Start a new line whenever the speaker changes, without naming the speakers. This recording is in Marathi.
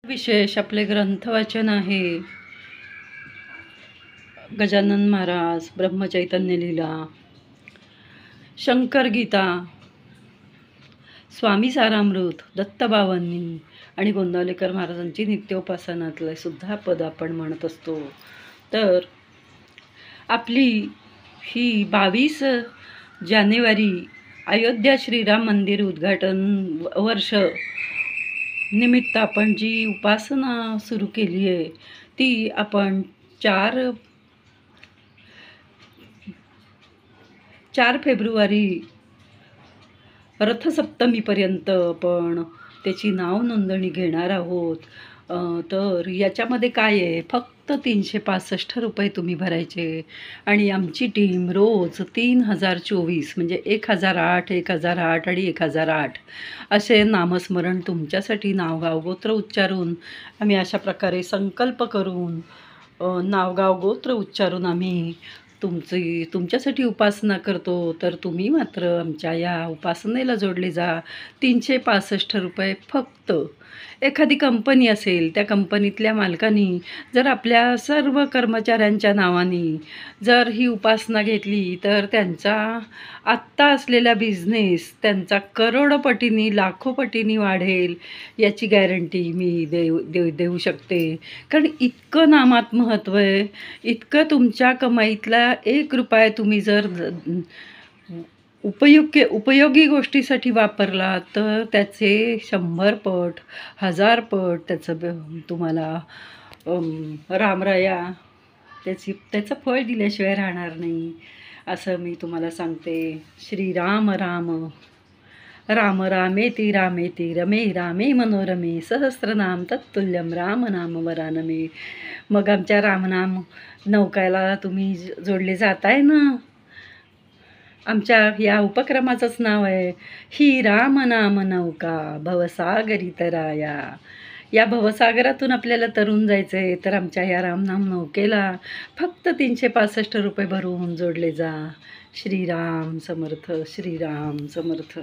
विशेष आपले ग्रंथवाचन आहे गजानन महाराज, ब्रह्मचैतन्य लीला, शंकर गीता, स्वामी सारामृत, दत्तबाबांनी आणि गोंदावलेकर महाराजांची नित्योपासनातले सुद्धा पद आपण म्हणत असतो. तर आपली ही 22 जानेवारी अयोध्या श्रीराम मंदिर उद्घाटन वर्ष निमित्त आपण जी उपासना सुरू केली आहे ती आपण 4 फेब्रुवारी रथसप्तमीपर्यंत आपण त्याची नाव नोंदणी घेणार आहोत. तर याच्यामध्ये काय आहे, फक्त 365 रुपये तुम्ही भरायचे आणि आमची टीम रोज 3024 म्हणजे 1008, 1008 आणि 1008 असे नामस्मरण तुमच्यासाठी नावगाव गोत्र उच्चारून आम्ही अशा प्रकारे संकल्प करून नावगाव गोत्र उच्चारून आम्ही तुमच्यासाठी उपासना करतो. तर तुम्ही मात्र आमच्या या उपासनेला जोडले जा. 365 रुपये फक्त. एखादी कंपनी असेल, त्या कंपनीतल्या मालकांनी जर आपल्या सर्व कर्मचाऱ्यांच्या नावाने जर ही उपासना घेतली तर त्यांचा आत्ता असलेला बिझनेस त्यांचा करोडपटींनी लाखोपटींनी वाढेल याची गॅरंटी मी देऊ शकते. कारण इतकं नामात महत्त्व आहे, इतकं तुमच्या कमाईतला 1 रुपया तुम्ही जर उपयोगी गोष्टीसाठी वापरला तर त्याचे 100 पट 1000 पट त्याचं तुम्हाला रामराया त्याचं फळ दिल्याशिवाय राहणार नाही असं मी तुम्हाला सांगते. श्रीराम राम राम रामेति रामेति रमे रामे मनोरमे सहस्रनाम तत्तुल्यम राम नाम वरानमे. मग आमच्या रामनाम नौकाला तुम्ही जोडले जाताय ना. आमच्या या उपक्रमाचंच नाव आहे ही रामनाम नौका भवसागरी तराया. या भवसागरातून आपल्याला तरून जायचं आहे तर आमच्या या रामनाम नौकेला फक्त 365 रुपये भरून जोडले जा. श्रीराम समर्थ, श्रीराम समर्थ.